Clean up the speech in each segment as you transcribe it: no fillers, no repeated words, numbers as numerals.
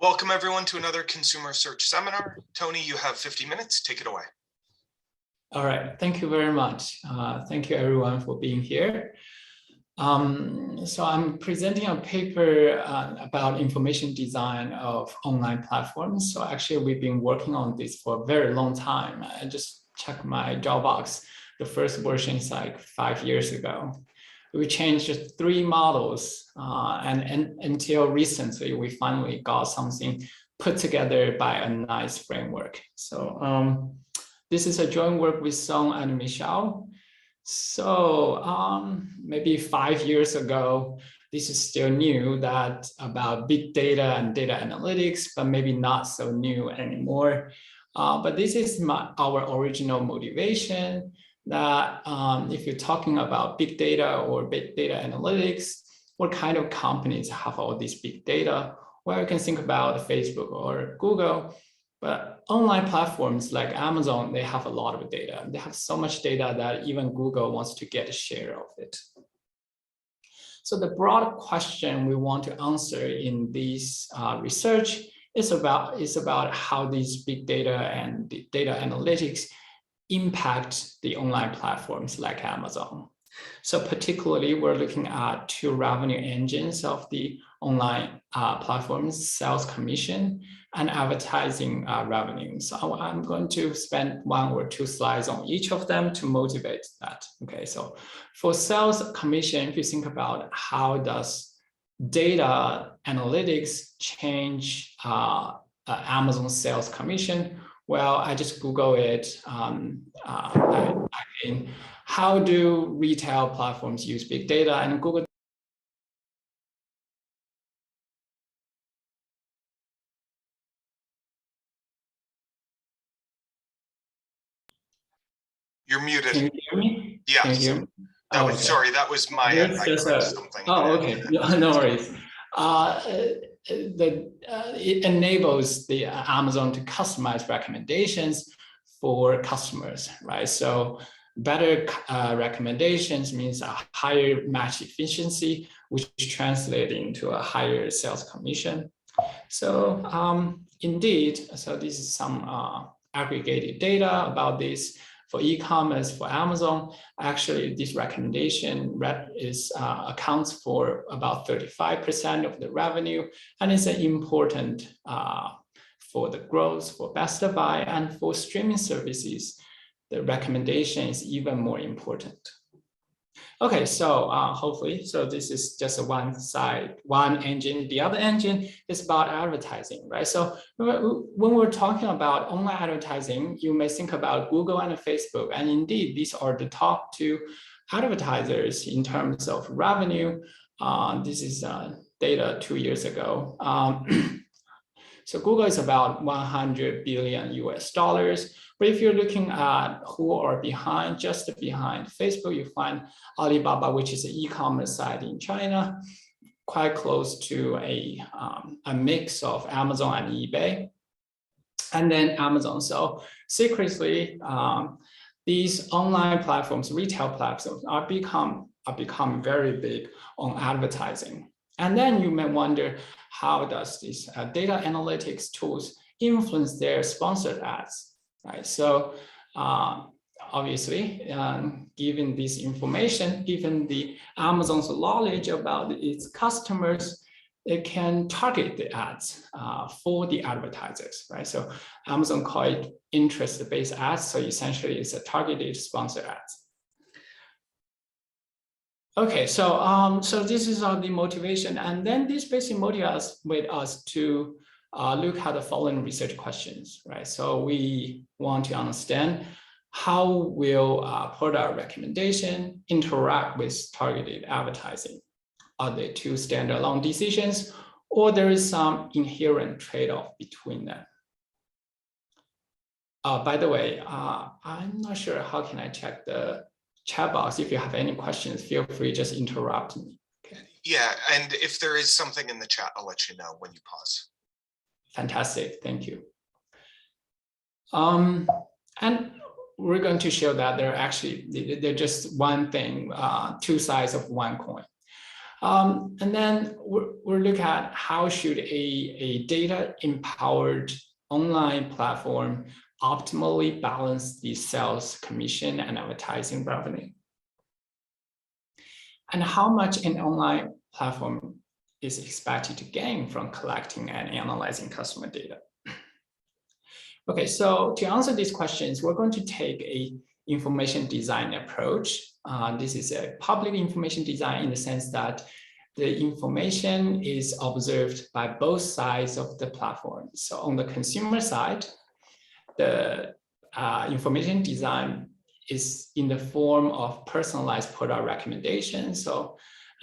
Welcome everyone to another consumer search seminar. Tony, you have 50 minutes. Take it away. All right, thank you very much. Thank you everyone for being here. So I'm presenting a paper about information design of online platforms. So actually we've been working on this for a very long time. I just checked my Dropbox. The first version is like 5 years ago. We changed just 3 models and until recently, we finally got something put together by a nice framework. So this is a joint work with Song and Michelle. So maybe 5 years ago, this is still new that about big data and data analytics, but maybe not so new anymore. But this is our original motivation that if you're talking about big data or big data analytics, what kind of companies have all this big data? Well, you can think about Facebook or Google, but online platforms like Amazon, they have a lot of data. They have so much data that even Google wants to get a share of it. So the broad question we want to answer in this research is about how these big data and the data analytics impact the online platforms like Amazon. So particularly, we're looking at 2 revenue engines of the online platforms, sales commission and advertising revenue. So I'm going to spend 1 or 2 slides on each of them to motivate that. Okay, so for sales commission, if you think about how does data analytics change Amazon sales commission, well, I just Google it. How do retail platforms use big data? And Google. You're muted. Can you hear me? Yes. Can you hear me? Okay. Sorry, that was my end. I clicked something. Oh, okay. No worries. It enables the Amazon to customize recommendations for customers, right? So better recommendations means a higher match efficiency, which translates into a higher sales commission. So indeed, so this is some aggregated data about this. For e-commerce, for Amazon, actually this recommendation accounts for about 35% of the revenue, and is important for the growth for Best Buy, and for streaming services, the recommendation is even more important. Okay, so hopefully, so this is just one side, one engine. The other engine is about advertising, right? So when we're talking about online advertising, you may think about Google and Facebook. And indeed, these are the top 2 advertisers in terms of revenue. This is data 2 years ago. So Google is about $100 billion US. But if you're looking at who are behind, just behind Facebook, you find Alibaba, which is an e-commerce site in China, quite close to a mix of Amazon and eBay, and then Amazon. So secretly, these online platforms, retail platforms, are become very big on advertising. And then you may wonder, how does these data analytics tools influence their sponsored ads, right? So obviously, given this information, given the Amazon's knowledge about its customers, it can target the ads for the advertisers, right? So Amazon call it interest-based ads. So essentially, it's a targeted sponsored ads. Okay, so so this is the motivation, and then this basically motivates us to look at the following research questions, right? So we want to understand how will product recommendation interact with targeted advertising? Are they 2 standalone decisions, or there is some inherent trade-off between them? By the way, I'm not sure how can I check the chat box. If you have any questions, feel free, just interrupt me. Okay. Yeah, and if there is something in the chat, I'll let you know when you pause. Fantastic, thank you. And we're going to show that they're just one thing, 2 sides of one coin. And then we'll look at how should a data-empowered online platform optimally balance the sales commission and advertising revenue. And how much an online platform is expected to gain from collecting and analyzing customer data. Okay, so to answer these questions, we're going to take a information design approach. This is a public information design in the sense that the information is observed by both sides of the platform. So on the consumer side, the information design is in the form of personalized product recommendations.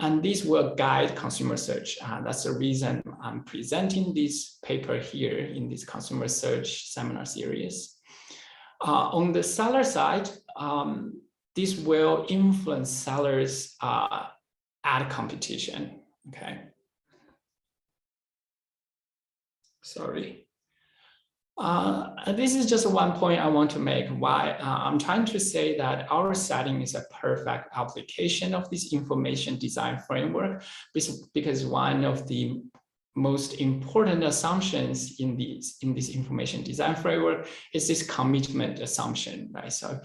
And these will guide consumer search. That's the reason I'm presenting this paper here in this consumer search seminar series. On the seller side, this will influence sellers' ad competition. Okay. Sorry. This is just one point I want to make. Why I'm trying to say that our setting is a perfect application of this information design framework, because one of the most important assumptions in this information design framework is this commitment assumption, right? So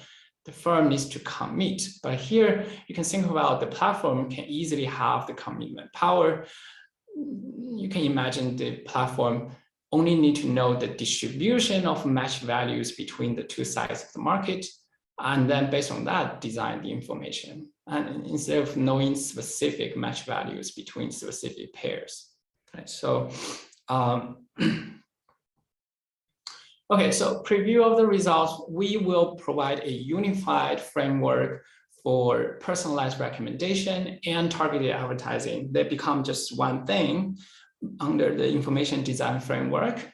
the firm needs to commit, but here you can think about the platform can easily have the commitment power. You can imagine the platform only need to know the distribution of match values between the two sides of the market, and then based on that, design the information. And instead of knowing specific match values between specific pairs. Right? So, okay, so preview of the results, we will provide a unified framework for personalized recommendation and targeted advertising. They become just one thing under the information design framework.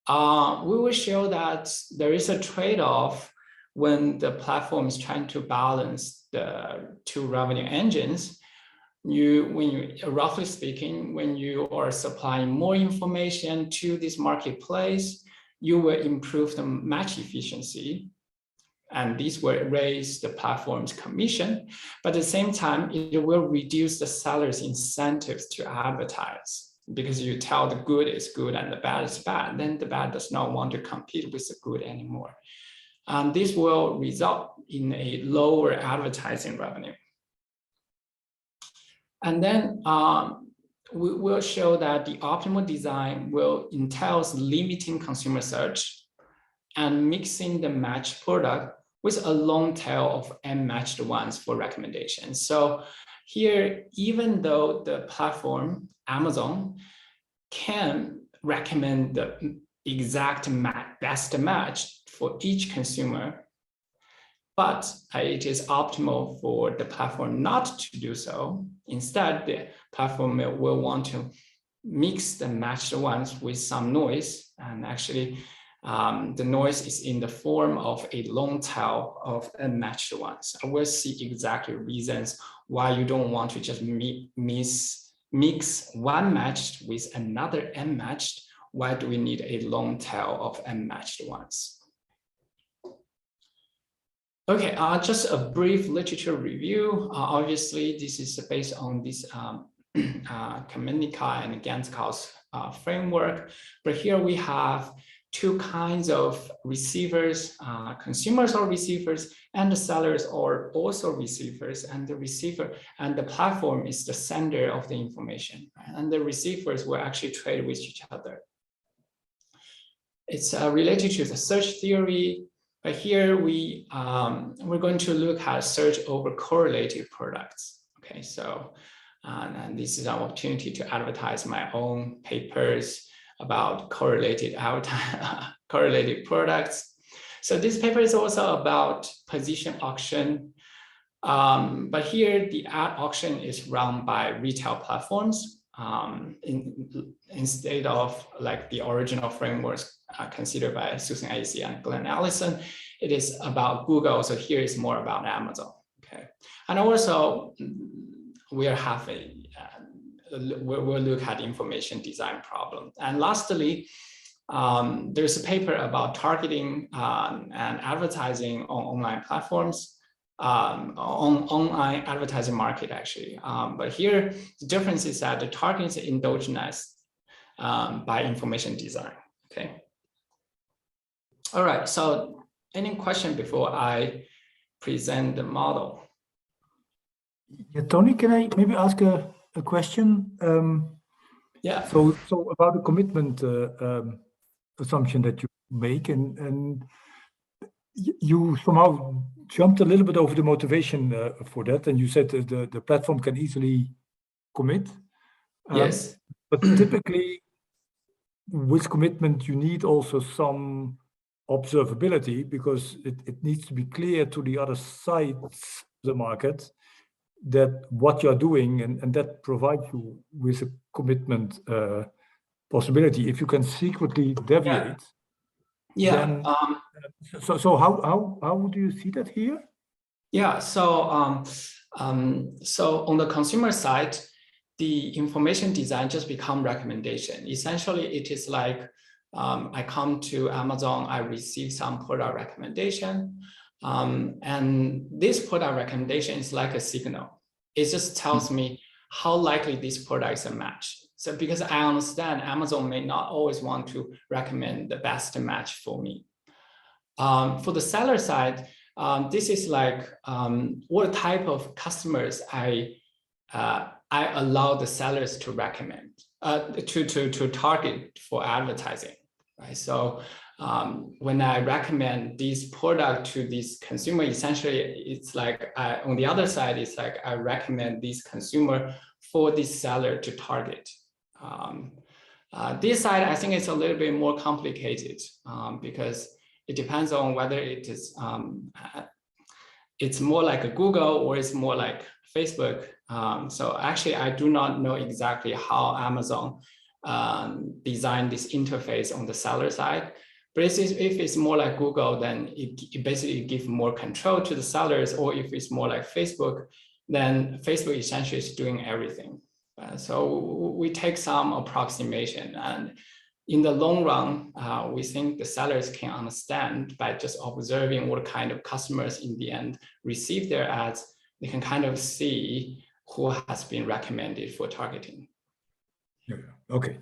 We will show that there is a trade-off when the platform is trying to balance the two revenue engines. Roughly speaking, when you are supplying more information to this marketplace, you will improve the match efficiency, and this will raise the platform's commission. But at the same time, it will reduce the seller's incentives to advertise, because you tell the good is good and the bad is bad, then the bad does not want to compete with the good anymore. And this will result in a lower advertising revenue. And then we will show that the optimal design will entails limiting consumer search and mixing the matched product with a long tail of unmatched ones for recommendations. So here, even though the platform, Amazon, can recommend the exact best match for each consumer, but it is optimal for the platform not to do so. Instead, the platform will want to mix the matched ones with some noise, and actually the noise is in the form of a long tail of unmatched ones. I will see exactly reasons why you don't want to just mix one matched with another unmatched. Why do we need a long tail of unmatched ones? Okay, just a brief literature review. Obviously, this is based on this Kamenika and Ganskau's framework, but here we have two kinds of receivers. Consumers are receivers, and the sellers are also receivers, and the receiver and the platform is the sender of the information, and the receivers will actually trade with each other. It's related to the search theory, but here we're going to look at search over correlated products. Okay, so and this is an opportunity to advertise my own papers about correlated products. So this paper is also about position auction, but here the ad auction is run by retail platforms instead of like the original frameworks considered by Susan Acey and Glenn Allison. It is about Google, so here is more about Amazon. Okay, and also we'll look at information design problem. And lastly, there's a paper about targeting and advertising on online platforms. on online advertising market actually. But here the difference is that the targeting is endogenized by information design. Okay. All right. So any question before I present the model? Yeah, Tony, can I maybe ask a question? Yeah. So about the commitment assumption that you make, and you somehow jumped a little bit over the motivation for that, and you said that the platform can easily commit. Yes. But typically, with commitment, you need also some observability, because it needs to be clear to the other side of the market that what you're doing, and that provides you with a commitment possibility. If you can secretly deviate, then so how do you see that here? Yeah, so so on the consumer side, the information design just become recommendation. Essentially, it is like I come to Amazon, I receive some product recommendation, and this product recommendation is like a signal. It just tells me how likely this product is a match. So because I understand Amazon may not always want to recommend the best match for me. For the seller side, this is like what type of customers I allow the sellers to recommend, to target for advertising, right? So when I recommend this product to this consumer, essentially it's like on the other side, it's like I recommend this consumer for this seller to target. This side, I think it's a little bit more complicated because it depends on whether it is it's more like a Google or it's more like Facebook. So actually, I do not know exactly how Amazon designed this interface on the seller side. But if it's more like Google, then it basically gives more control to the sellers. Or if it's more like Facebook, then Facebook essentially is doing everything. So we take some approximation, and in the long run, we think the sellers can understand by just observing what kind of customers in the end receive their ads. They can kind of see who has been recommended for targeting. Yeah. Okay.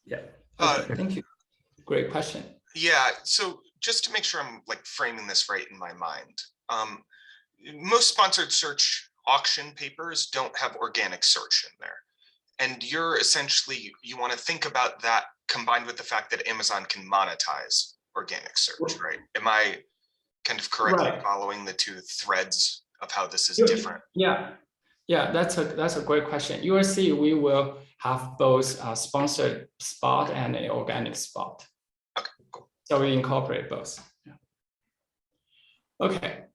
Yeah. Okay. Thank you. Great question. Yeah. So just to make sure I'm like framing this right in my mind, most sponsored search auction papers don't have organic search in there. And you're essentially, you want to think about that combined with the fact that Amazon can monetize organic search, right? Am I kind of correctly following the two threads of how this is different? Yeah. Yeah, that's a great question. You will see we will have both sponsored spot and an organic spot. Okay, cool. So we incorporate both. Yeah. Okay.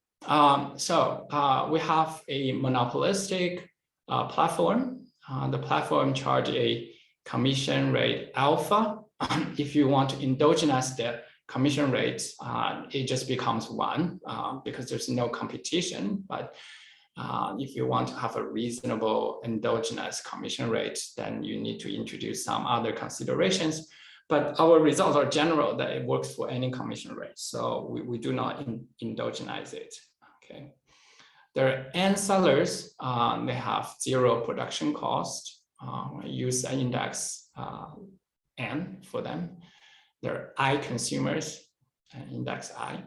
So we have a monopolistic platform. The platform charges a commission rate alpha. If you want to endogenize the commission rates, it just becomes 1 because there's no competition. But if you want to have a reasonable endogenous commission rate, then you need to introduce some other considerations. But our results are general that it works for any commission rate. So we do not endogenize it. Okay. Their end sellers, they have 0 production cost. Use an index N for them. They're I consumers, index I.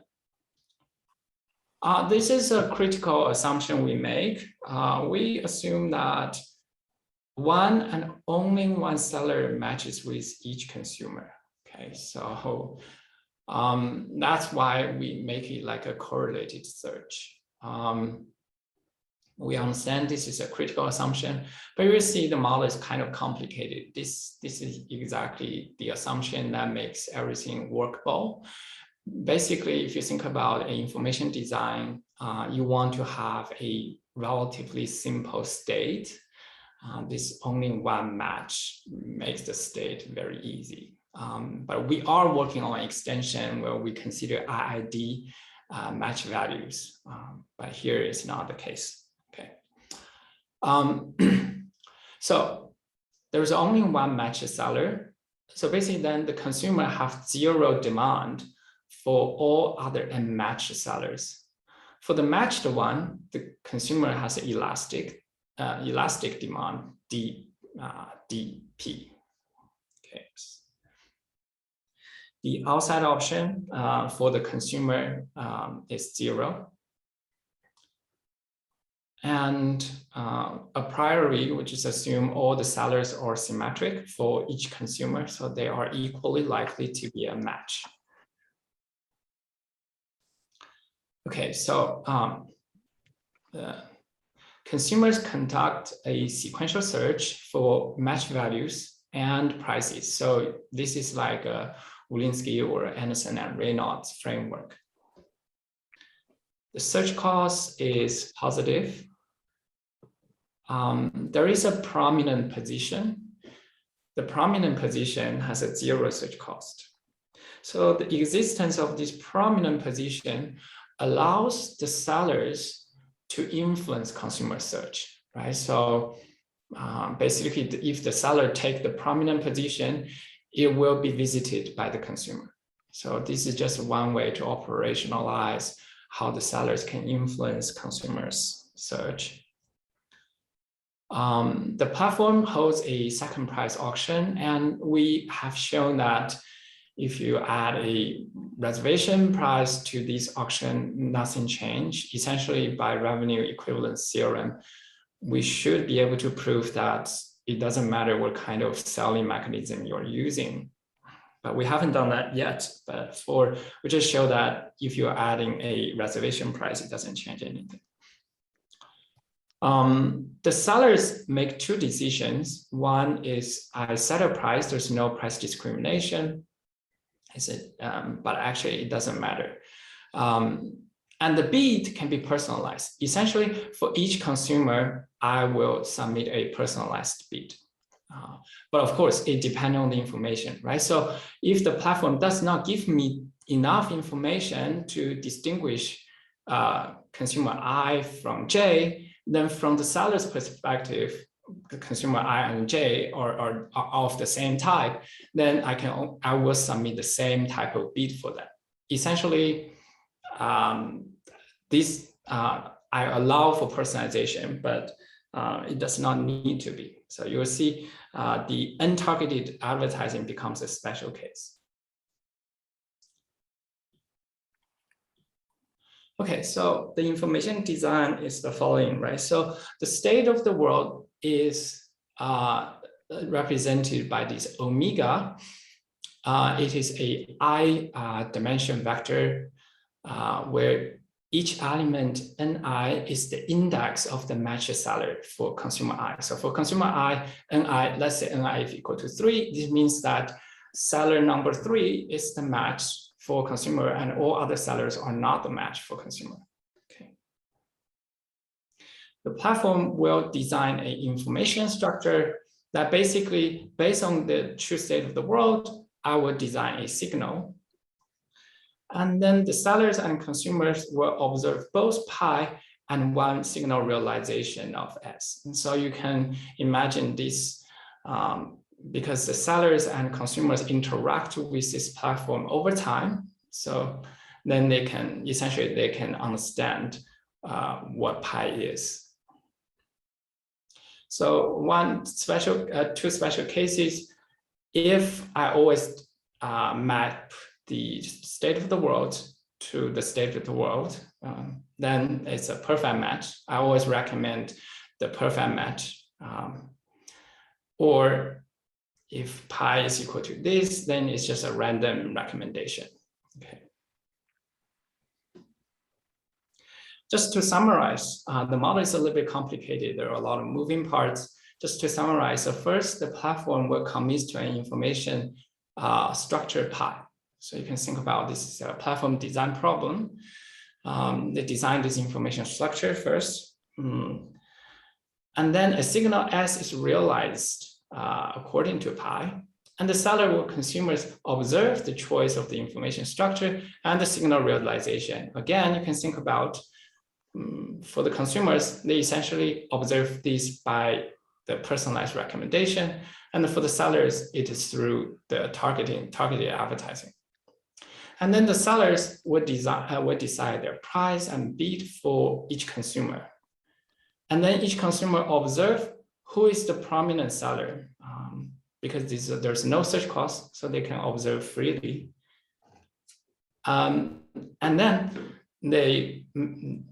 This is a critical assumption we make. We assume that one and only one seller matches with each consumer. Okay, so that's why we make it like a correlated search. We understand this is a critical assumption, but you see the model is kind of complicated. This is exactly the assumption that makes everything workable. Basically, if you think about an information design, you want to have a relatively simple state. This only one match makes the state very easy. But we are working on an extension where we consider IID match values, but here is not the case. Okay. So there's only one match seller. So basically then the consumer have 0 demand for all other unmatched sellers. For the matched one, the consumer has an elastic demand, DP. Okay. The outside option for the consumer is 0. And a priori, which is assume all the sellers are symmetric for each consumer, so they are equally likely to be a match. Okay, so consumers conduct a sequential search for match values and prices. So this is like a Walensky or Anderson and Reynolds framework. The search cost is positive. There is a prominent position. The prominent position has a 0 search cost. So the existence of this prominent position allows the sellers to influence consumer search, right? So basically, if the seller takes the prominent position, it will be visited by the consumer. So this is just one way to operationalize how the sellers can influence consumers' search. The platform holds a second price auction, and we have shown that if you add a reservation price to this auction, nothing changed. Essentially, by revenue equivalence theorem, we should be able to prove that it doesn't matter what kind of selling mechanism you're using. But we haven't done that yet. But we just show that if you're adding a reservation price, it doesn't change anything. The sellers make 2 decisions. One is I set a price, there's no price discrimination. But actually it doesn't matter. And the bid can be personalized. Essentially, for each consumer, I will submit a personalized bid. But of course, it depends on the information, right? So if the platform does not give me enough information to distinguish consumer I from J, then from the seller's perspective, the consumer I and J are of the same type, then I will submit the same type of bid for that. Essentially, this I allow for personalization, but it does not need to be. So you will see the untargeted advertising becomes a special case. Okay, so the information design is the following, right? So the state of the world is represented by this omega. It is a I dimension vector where each element Ni is the index of the matched seller for consumer I. So for consumer I, Ni, let's say Ni is equal to 3. This means that seller number 3 is the match for consumer, and all other sellers are not the match for consumer. Okay. The platform will design an information structure that basically, based on the true state of the world, I will design a signal. And then the sellers and consumers will observe both pi and one signal realization of S. And so you can imagine this because the sellers and consumers interact with this platform over time. So then they can understand what pi is. So two special cases, if I always map the state of the world to the state of the world, then it's a perfect match. I always recommend the perfect match. Or if pi is equal to this, then it's just a random recommendation. Okay. Just to summarize, the model is a little bit complicated. There are a lot of moving parts. Just to summarize, so first, the platform will commit to an information structure pi. So you can think about this as a platform design problem. They design this information structure first. And then a signal S is realized according to pi. And the seller or consumers observe the choice of the information structure and the signal realization. Again, you can think about for the consumers, they essentially observe this by the personalized recommendation. And for the sellers, it is through the targeted advertising. And then the sellers would decide their price and bid for each consumer. And then each consumer observe who is the prominent seller, because there's no search cost, so they can observe freely. And then they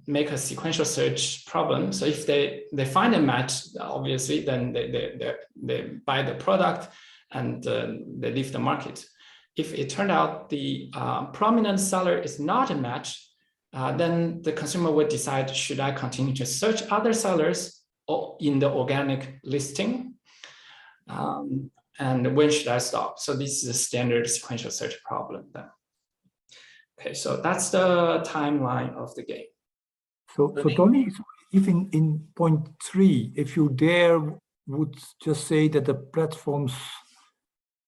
make a sequential search problem. So if they find a match, obviously, then they buy the product and they leave the market. If it turned out the prominent seller is not a match, then the consumer would decide, should I continue to search other sellers or in the organic listing? And when should I stop? So this is a standard sequential search problem then. Okay, so that's the timeline of the game. So Tony, even in point 3, if you would just say that the platform's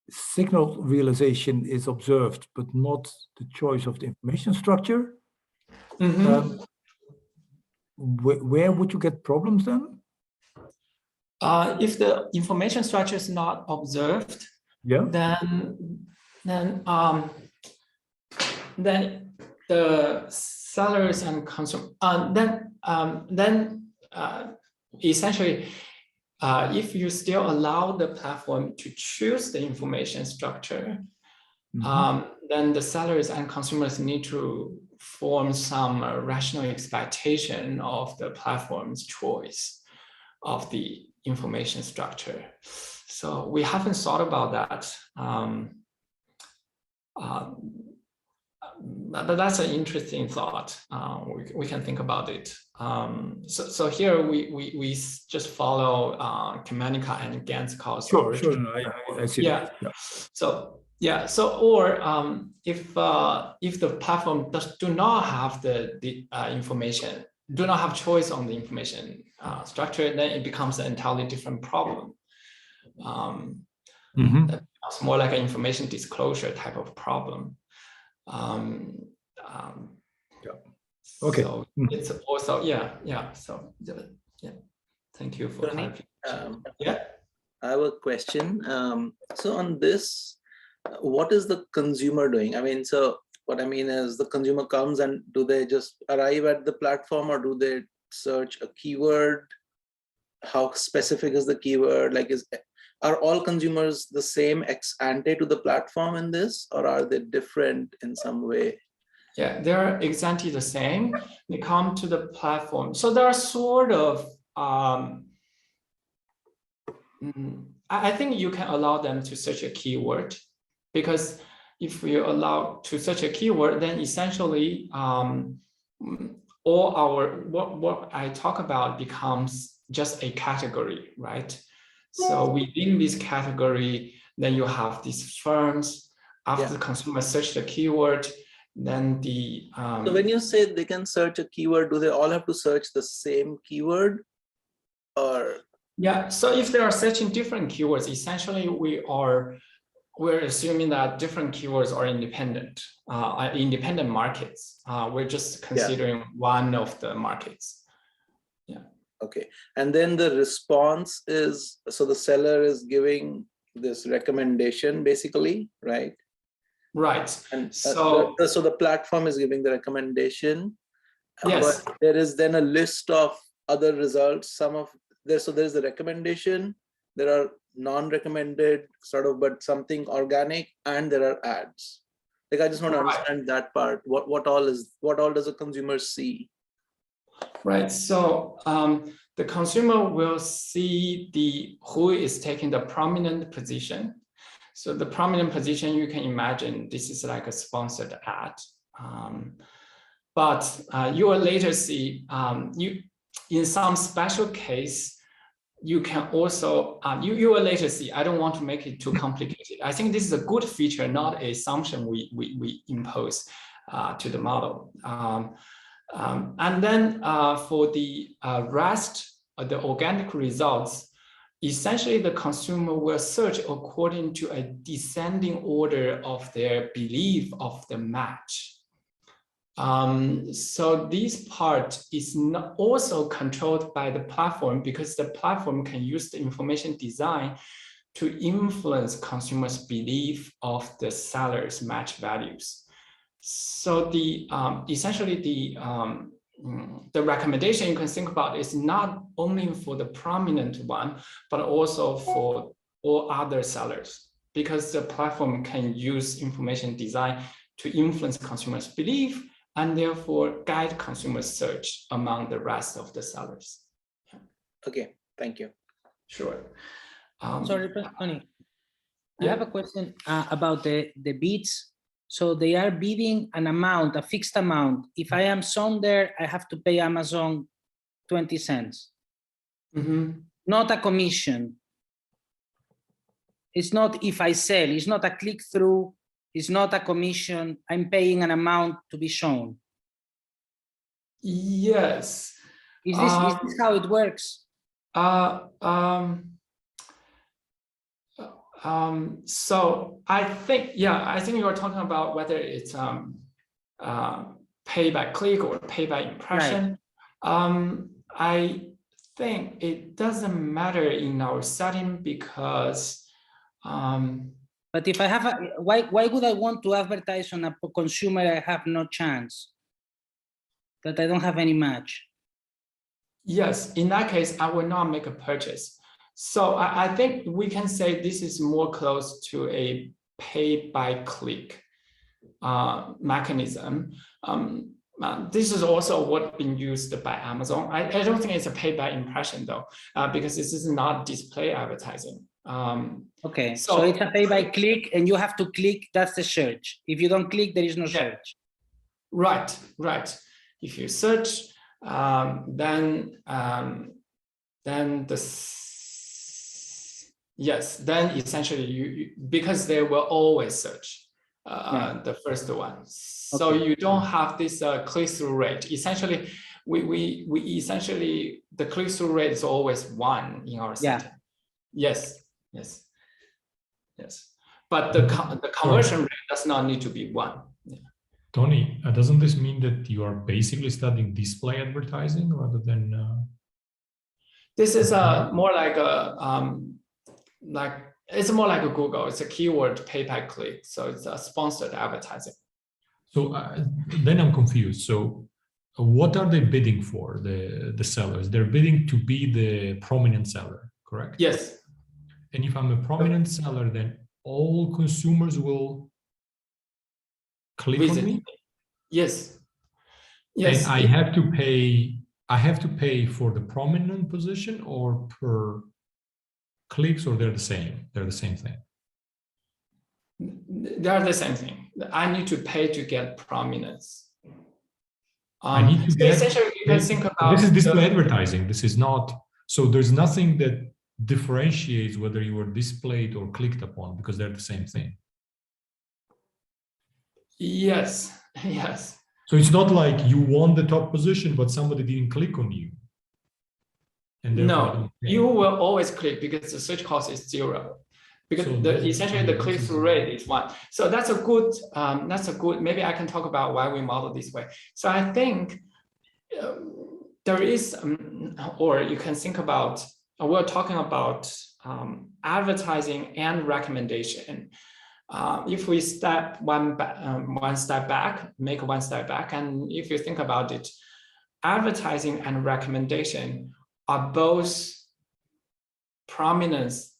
signal realization is observed, but not the choice of the information structure, where would you get problems then? If the information structure is not observed, then the sellers and consumers, essentially, if you still allow the platform to choose the information structure, then the sellers and consumers need to form some rational expectation of the platform's choice of the information structure. So we haven't thought about that. But that's an interesting thought. We can think about it. So here we just follow Kamenika and Ganskow's. Sure, I see. Yeah. Or if the platform do not have the information, do not have choice on the information structure, then it becomes an entirely different problem. It's more like an information disclosure type of problem. Okay. So it's also So thank you for Tony, yeah. I have a question. So on this, what is the consumer doing? I mean, so what I mean is the consumer comes and do they just arrive at the platform, or do they search a keyword? How specific is the keyword? Like, are all consumers the same ex ante to the platform in this, or are they different in some way? Yeah, they're exactly the same. They come to the platform. So they're sort of, I think you can allow them to search a keyword, because if you allow to search a keyword, then essentially all what I talk about becomes just a category, right? So within this category, then you have these firms. After the consumer search the keyword, then the so when you say they can search a keyword, do they all have to search the same keyword, or? Yeah, so if they are searching different keywords, essentially we're assuming that different keywords are independent markets. We're just considering one of the markets. Yeah. Okay, and then the response is, so the seller is giving this recommendation basically, right? Right. And so the platform is giving the recommendation. Yes. But there is then a list of other results. So there's the recommendation, there are non-recommended sort of, but something organic, and there are ads. Like, I just want to understand that part. What all does a consumer see? Right. So the consumer will see who is taking the prominent position. So the prominent position, you can imagine this is like a sponsored ad. But you will later see in some special case, you can also, you will later see, I don't want to make it too complicated. I think this is a good feature, not an assumption we impose to the model. And then for the rest of the organic results, essentially the consumer will search according to a descending order of their belief of the match. So this part is not also controlled by the platform, because the platform can use the information design to influence consumers' belief of the seller's match values. So essentially the recommendation you can think about is not only for the prominent one, but also for all other sellers, because the platform can use information design to influence consumers' belief and therefore guide consumer search among the rest of the sellers. Okay, thank you. Sure. Sorry, Tony. I Yeah. have a question about the bids. So they are bidding an amount, a fixed amount. If I am shown there, I have to pay Amazon 20 cents, not a commission. It's not if I sell, it's not a click-through, it's not a commission. I'm paying an amount to be shown. Yes. Is this how it works? So I think you're talking about whether it's pay by click or pay by impression. Right. I think it doesn't matter in our setting because. But if I have why would I want to advertise on a consumer I have no chance, that I don't have any match? Yes, in that case, I will not make a purchase. So I think we can say this is more close to a pay by click mechanism. This is also what been used by Amazon. I don't think it's a pay by impression though, because this is not display advertising. Okay, so it's a pay by click and you have to click, that's the search. If you don't click, there is no search. Right. If you search, then essentially you because they will always search the first one. So you don't have this click-through rate. Essentially, we essentially the click-through rate is always 1 in our setting. Yes. But the conversion rate does not need to be 1. Yeah. Tony, doesn't this mean that you are basically studying display advertising rather than? This is more like a it's more like a Google. It's a keyword pay per click, so it's a sponsored advertising. So then I'm confused. So what are they bidding for? The sellers? They're bidding to be the prominent seller, correct? Yes. And if I'm a prominent seller, then all consumers will click on me? Yes. And I have to pay for the prominent position or per clicks, or they're the same? They're the same thing. They're the same thing. I need to pay to get prominence. I need to get. Essentially, you can think about this is display advertising. This is not. So there's nothing that differentiates whether you were displayed or clicked upon because they're the same thing. Yes. So it's not like you won the top position, but somebody didn't click on you. And no, you will always click because the search cost is 0. Because so essentially the click-through rate is 1. So that's a good. Maybe I can talk about why we model this way. So I think there is, or you can think about. We're talking about advertising and recommendation. If we step one step back, and if you think about it, advertising and recommendation are both prominence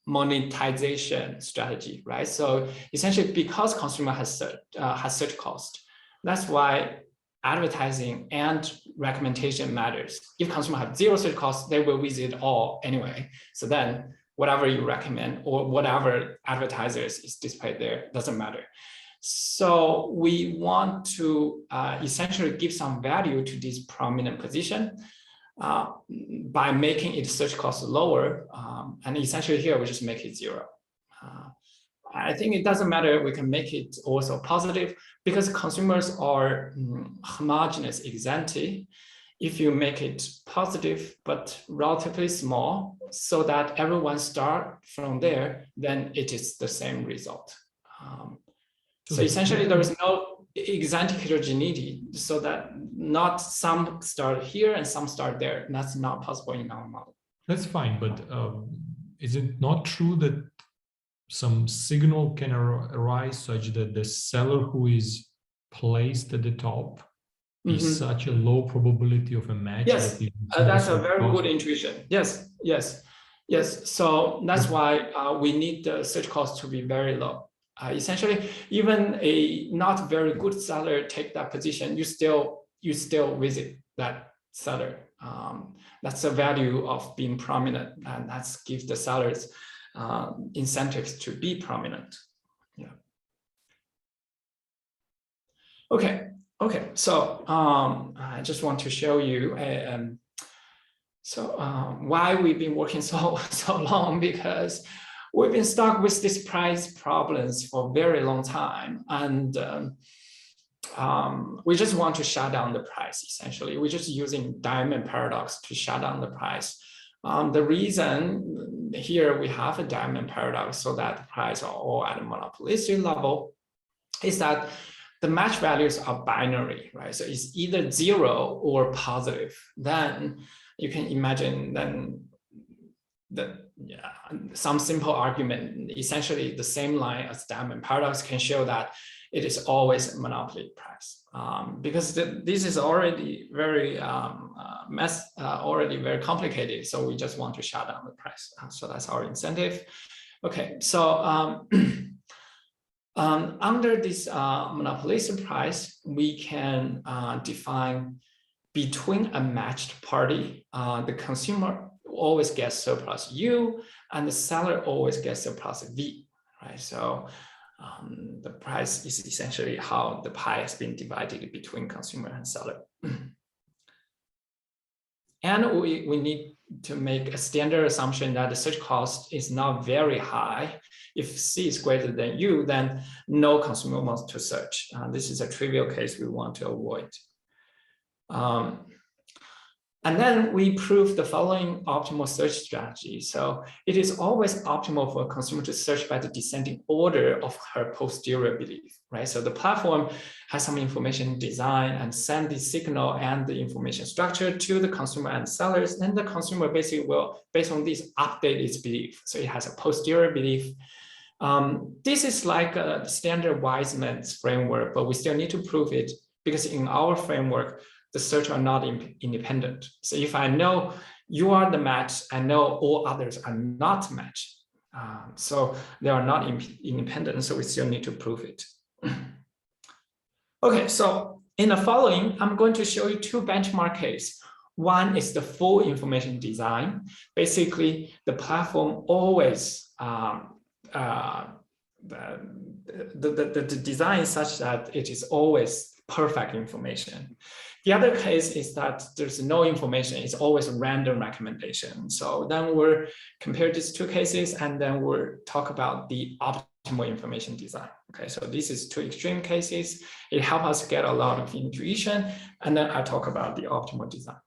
monetization strategy, right? So essentially, because consumer has search cost, that's why advertising and recommendation matters. If consumer have 0 search cost, they will visit all anyway. So then whatever you recommend or whatever advertisers is displayed there doesn't matter. So we want to essentially give some value to this prominent position by making its search cost lower. And essentially here we just make it 0. I think it doesn't matter. We can make it also positive because consumers are homogeneous ex ante. If you make it positive but relatively small, so that everyone start from there, then it is the same result. So essentially, there is no ex ante heterogeneity, so that not some start here and some start there. That's not possible in our model. That's fine, but is it not true that some signal can arise such that the seller who is placed at the top is such a low probability of a match. Yes, that that's a very good intuition. Yes, yes, yes. So that's why we need the search cost to be very low. Essentially, even a not very good seller take that position, you still visit that seller. That's the value of being prominent, and that gives the sellers incentives to be prominent. Yeah. Okay. Okay. So I just want to show you why we've been working so long, because we've been stuck with these price problems for a very long time, and we just want to shut down the price. Essentially, we're just using diamond paradox to shut down the price. The reason here we have a diamond paradox so that the price are all at a monopolistic level is that the match values are binary, right? So it's either 0 or positive. Then you can imagine some simple argument, essentially the same line as diamond paradox, can show that it is always a monopoly price, because this is already very already very complicated. So we just want to shut down the price. So that's our incentive. Okay, so under this monopolistic price, we can define between a matched party, the consumer always gets surplus U, and the seller always gets surplus V, right? So the price is essentially how the pie has been divided between consumer and seller. And we need to make a standard assumption that the search cost is not very high. If C is greater than U, then no consumer wants to search. This is a trivial case we want to avoid. And then we prove the following optimal search strategy. So it is always optimal for a consumer to search by the descending order of her posterior belief, right? So the platform has some information design and send the signal and the information structure to the consumer and sellers. And the consumer basically will, based on this, update its belief. So it has a posterior belief. This is like a standard Wiseman's framework, but we still need to prove it because in our framework, the search are not independent. So if I know you are the match, I know all others are not matched. So they are not independent, so we still need to prove it. Okay, so in the following, I'm going to show you two benchmark cases. One is the full information design. Basically, the platform always, the design is such that it is always perfect information. The other case is that there's no information, it's always a random recommendation. So then we'll compare these two cases and then we'll talk about the optimal information design. Okay, so this is two extreme cases. It helps us get a lot of intuition, and then I talk about the optimal design.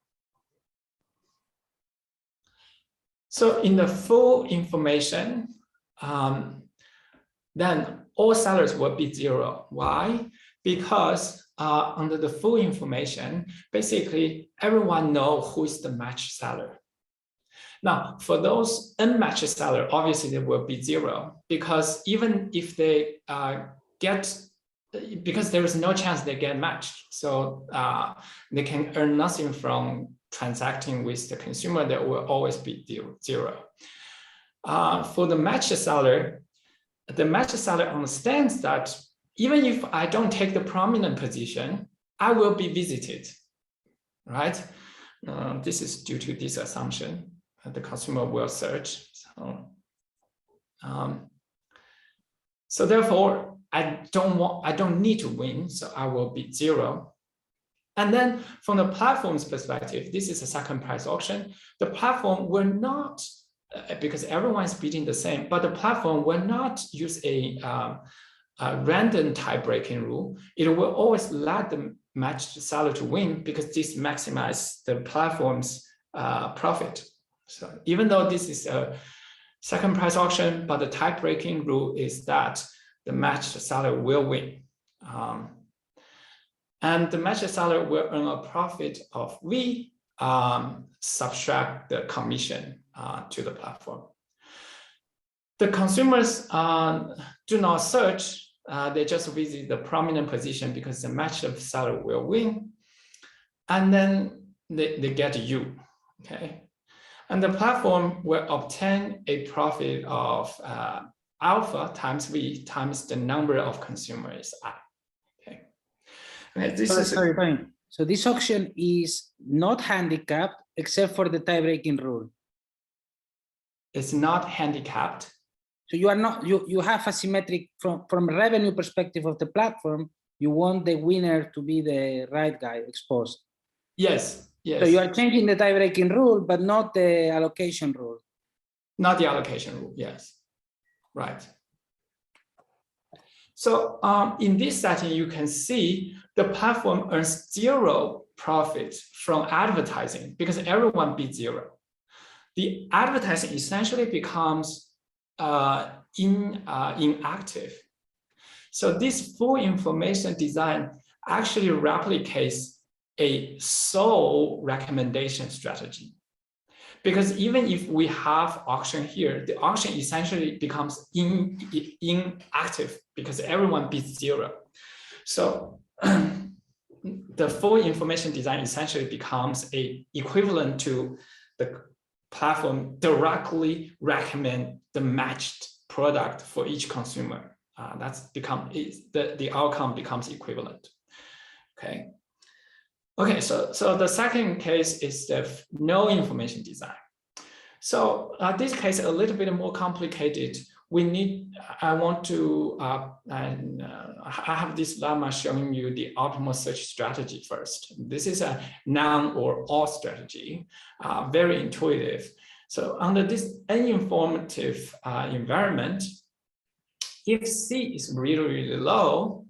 So in the full information, then all sellers will be 0. Why? Because under the full information, basically everyone knows who is the matched seller. Now, for those unmatched seller, obviously they will be 0, because even if they because there is no chance they get matched, so they can earn nothing from transacting with the consumer. That will always be 0. For the matched seller understands that even if I don't take the prominent position, I will be visited, right? This is due to this assumption that the consumer will search. So therefore, I don't need to win, so I will be 0. And then from the platform's perspective, this is a second price auction. The platform will not, because everyone is bidding the same, but the platform will not use a random tie-breaking rule. It will always let the matched seller to win because this maximizes the platform's profit. So even though this is a second price auction, but the tie-breaking rule is that the matched seller will win. And the matched seller will earn a profit of V, subtract the commission to the platform. The consumers do not search. They just visit the prominent position because the match of seller will win. And then they get you, okay? And the platform will obtain a profit of alpha times V times the number of consumers I, okay? Okay, this is sorry. So this auction is not handicapped except for the tie-breaking rule. It's not handicapped. So you are not, you have asymmetric from a revenue perspective of the platform, you want the winner to be the right guy exposed. Yes, yes. So you are changing the tie-breaking rule, but not the allocation rule. Not the allocation rule, yes. Right. So in this setting, you can see the platform earns 0 profit from advertising because everyone beats 0. The advertising essentially becomes inactive. So this full information design actually replicates a sole recommendation strategy. Because even if we have auction here, the auction essentially becomes inactive because everyone beats 0. So the full information design essentially becomes equivalent to the platform directly recommend the matched product for each consumer. The outcome becomes equivalent. Okay. Okay, so the second case is the no information design. So this case is a little bit more complicated. I have this lemma showing you the optimal search strategy first. This is a none or all strategy, very intuitive. So under this uninformative environment, if C is really, really low,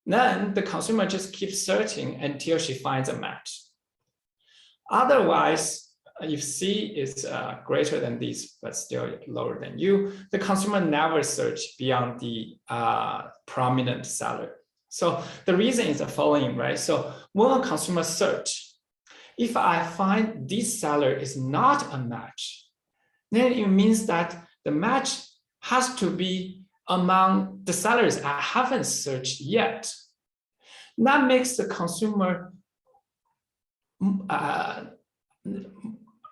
then the consumer just keeps searching until she finds a match. Otherwise, if C is greater than this, but still lower than you, the consumer never search beyond the prominent seller. So the reason is the following, right? So when a consumer search, if I find this seller is not a match, then it means that the match has to be among the sellers I haven't searched yet. That makes the consumer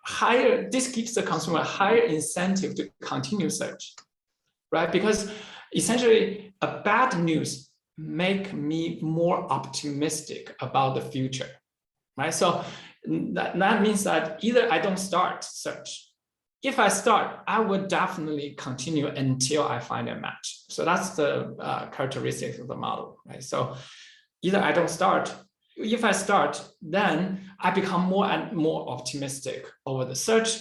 higher, this gives the consumer a higher incentive to continue search, right? Because essentially a bad news make me more optimistic about the future, right? So that means that either I don't start search. If I start, I would definitely continue until I find a match. So that's the characteristics of the model, right? So either I don't start. If I start, then I become more and more optimistic over the search,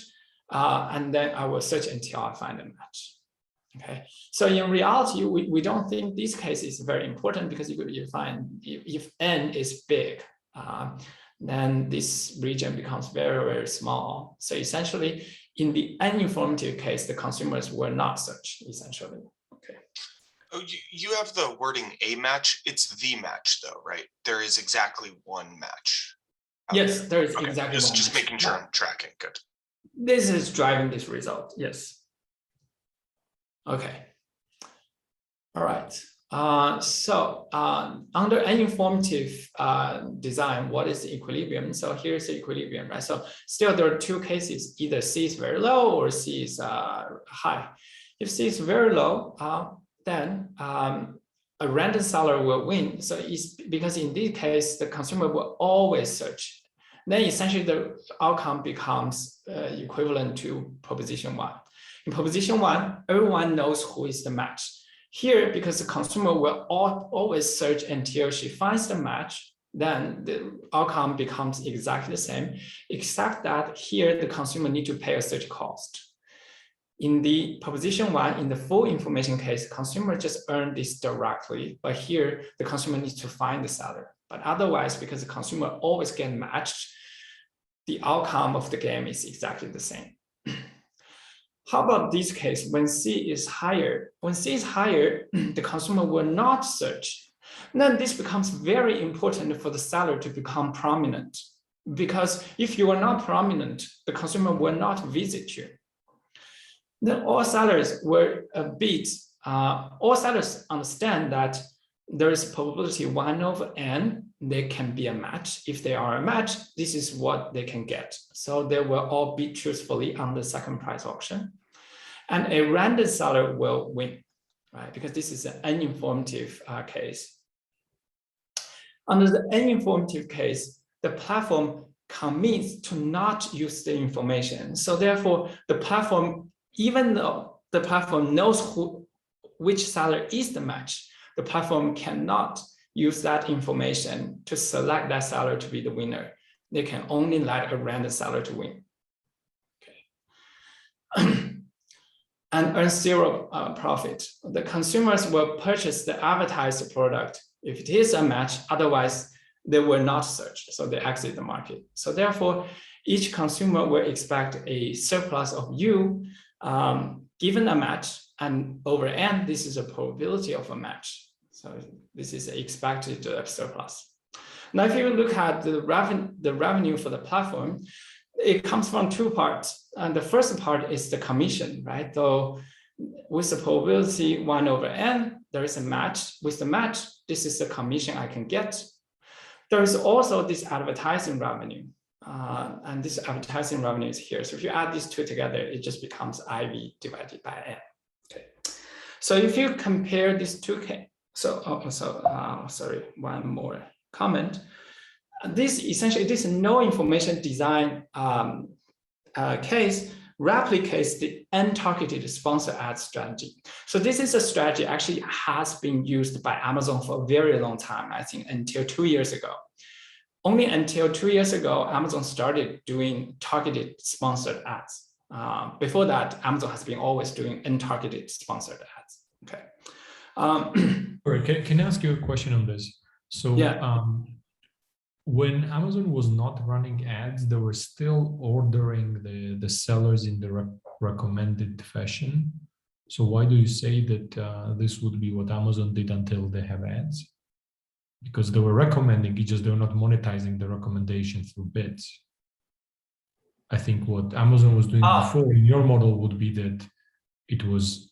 and then I will search until I find a match. Okay, so in reality, we don't think this case is very important because you find if N is big, then this region becomes very, very small. So essentially, in the uninformative case, the consumers will not search, essentially. Okay. Oh, you have the wording a match. It's the match, though, right? There is exactly one match. Yes, there is exactly one. Just making sure I'm tracking. Good. This is driving this result. Yes. Okay. All right. So under uninformative design, what is the equilibrium? So here's the equilibrium, right? So still there are two cases, either C is very low or C is high. If C is very low, then a random seller will win. So it's because in this case, the consumer will always search. Then essentially the outcome becomes equivalent to proposition 1. In proposition 1, everyone knows who is the match. Here, because the consumer will always search until she finds the match, then the outcome becomes exactly the same, except that here the consumer need to pay a search cost. In the proposition 1, in the full information case, consumer just earn this directly, but here the consumer needs to find the seller. But otherwise, because the consumer always get matched, the outcome of the game is exactly the same. How about this case when C is higher? When C is higher, the consumer will not search. Then this becomes very important for the seller to become prominent, because if you are not prominent, the consumer will not visit you. then all sellers were beat. All sellers understand that there is probability 1 over n, they can be a match. If they are a match, this is what they can get. So they will all bid truthfully on the second price auction. And a random seller will win, right? Because this is an uninformative case. Under the uninformative case, the platform commits to not use the information. So therefore, the platform, even though the platform knows which seller is the match, the platform cannot use that information to select that seller to be the winner. They can only let a random seller to win. Okay. And earn zero profit. The consumers will purchase the advertised product if it is a match, otherwise they will not search, so they exit the market. So therefore, each consumer will expect a surplus of U given a match, and over n, this is a probability of a match. So this is expected surplus. Now, if you look at the revenue for the platform, it comes from two parts. And the first part is the commission, right? So with the probability 1 over n, there is a match. With the match, this is the commission I can get. There is also this advertising revenue. And this advertising revenue is here. So if you add these two together, it just becomes IV divided by n. Okay. So if you compare these two, sorry, one more comment. This essentially, this no information design case replicates the untargeted sponsor ad strategy. So this is a strategy actually has been used by Amazon for a very long time, I think until 2 years ago. Only until 2 years ago, Amazon started doing targeted sponsored ads. Before that, Amazon has been always doing untargeted sponsored ads. Okay. Can I ask you a question on this? So yeah. When Amazon was not running ads, they were still ordering the sellers in the recommended fashion. So why do you say that this would be what Amazon did until they have ads? Because they were recommending, it's just they're not monetizing the recommendation through bids. I think what Amazon was doing before in your model would be that it was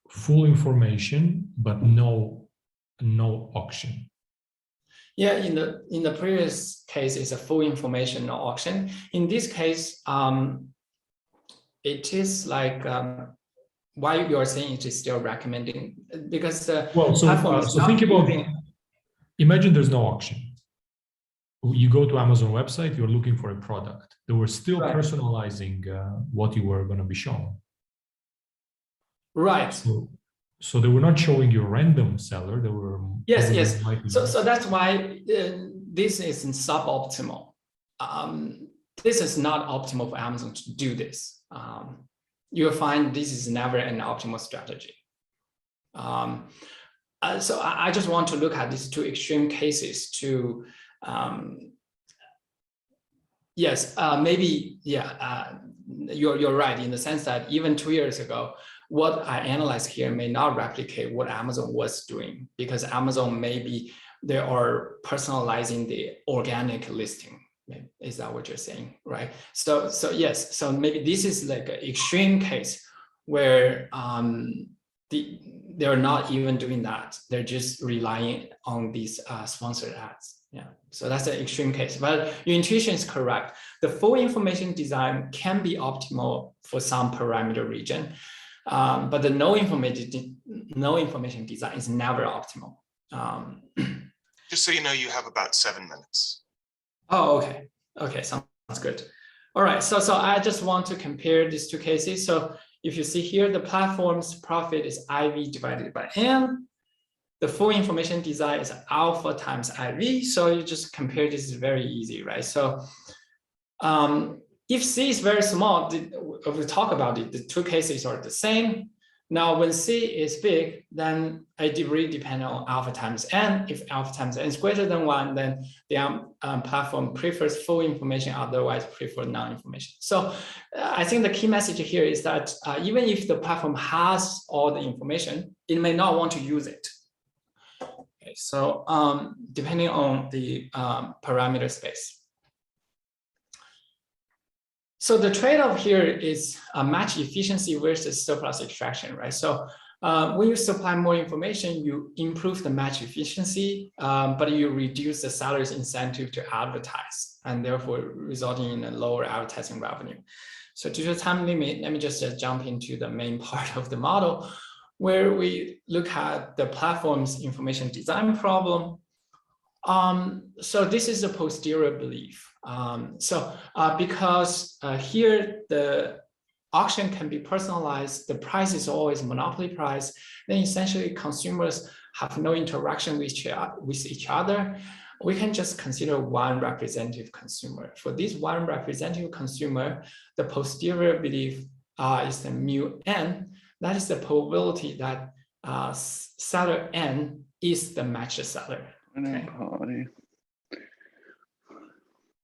full information, but no auction. Yeah, in the previous case, it's a full information, no auction. In this case, it is like why you are saying it is still recommending, because the platform is so think about imagine there's no auction. You go to Amazon website, you're looking for a product. They were still personalizing what you were going to be shown. Right. So they were not showing you a random seller. They were yes. So that's why this is suboptimal. This is not optimal for Amazon to do this. You'll find this is never an optimal strategy. So I just want to look at these two extreme cases to, you're right in the sense that even 2 years ago, what I analyzed here may not replicate what Amazon was doing, because Amazon maybe they are personalizing the organic listing. Is that what you're saying, right? So yes, so maybe this is like an extreme case where they're not even doing that. They're just relying on these sponsored ads. Yeah, so that's an extreme case, but your intuition is correct. The full information design can be optimal for some parameter region, but the no information design is never optimal. Just so you know, you have about 7 minutes. Oh, okay. Okay, sounds good. All right, so I just want to compare these two cases. So if you see here, the platform's profit is IV divided by N. The full information design is alpha times IV. So you just compare, this is very easy, right? So if C is very small, if we talk about it, the two cases are the same. Now, when C is big, then it really depends on alpha times N. If alpha times N is greater than 1, then the platform prefers full information, otherwise prefer non-information. So I think the key message here is that even if the platform has all the information, it may not want to use it. Okay, so depending on the parameter space. So the trade-off here is match efficiency versus surplus extraction, right? So when you supply more information, you improve the match efficiency, but you reduce the seller's incentive to advertise, and therefore resulting in a lower advertising revenue. So due to time limit, let me just jump into the main part of the model, where we look at the platform's information design problem. So this is a posterior belief. Because here the auction can be personalized, the price is always monopoly price, then essentially consumers have no interaction with each other. We can just consider one representative consumer. For this one representative consumer, the posterior belief is the mu n. That is the probability that seller n is the matched seller. Okay.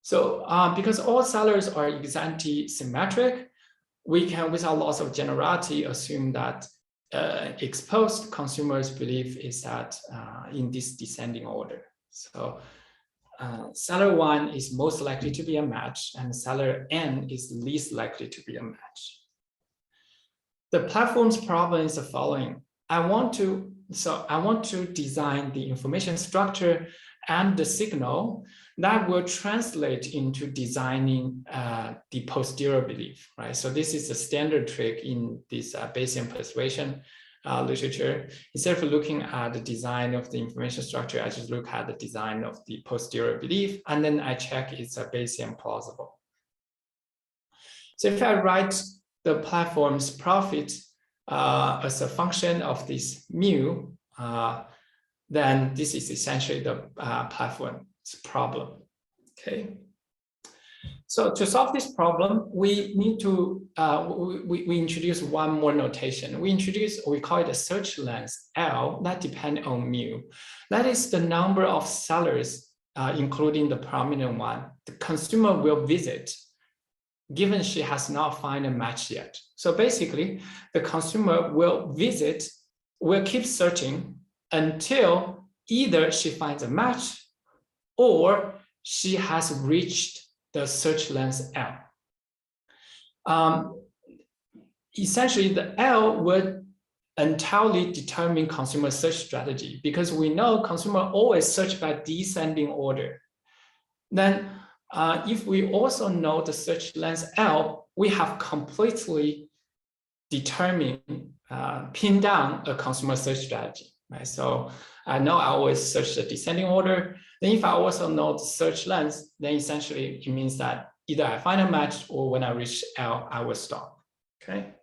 So because all sellers are ex-ante symmetric, we can, without loss of generality, assume that exposed consumers' belief is that in this descending order. So seller 1 is most likely to be a match, and seller n is least likely to be a match. The platform's problem is the following. I want to design the information structure and the signal that will translate into designing the posterior belief, right? So this is a standard trick in this Bayesian persuasion literature. Instead of looking at the design of the information structure, I just look at the design of the posterior belief, and then I check it's a Bayesian plausible. So if I write the platform's profit as a function of this mu, then this is essentially the platform's problem. Okay. So to solve this problem, we need to we introduce one more notation. We call it a search length L that depends on mu. That is the number of sellers, including the prominent one, the consumer will visit, given she has not found a match yet. So basically, the consumer will keep searching until either she finds a match or she has reached the search length L. Essentially, the L would entirely determine consumer search strategy, because we know consumer always search by descending order. Then if we also know the search length L, we have completely determined, pinned down a consumer search strategy, right? So I know I always search the descending order. Then if I also know the search length, then essentially it means that either I find a match or when I reach L, I will stop, okay?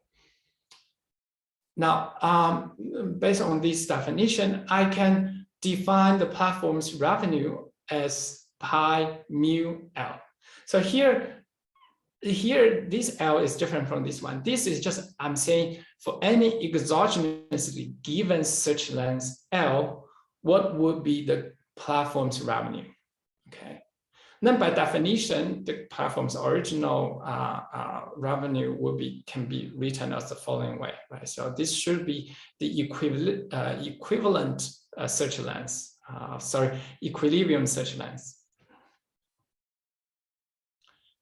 Now, based on this definition, I can define the platform's revenue as pi mu L. So here, this L is different from this one. This is just, I'm saying for any exogenously given search length L, what would be the platform's revenue, okay? Then by definition, the platform's original revenue can be written as the following way, right? So this should be the equivalent search length, equilibrium search length.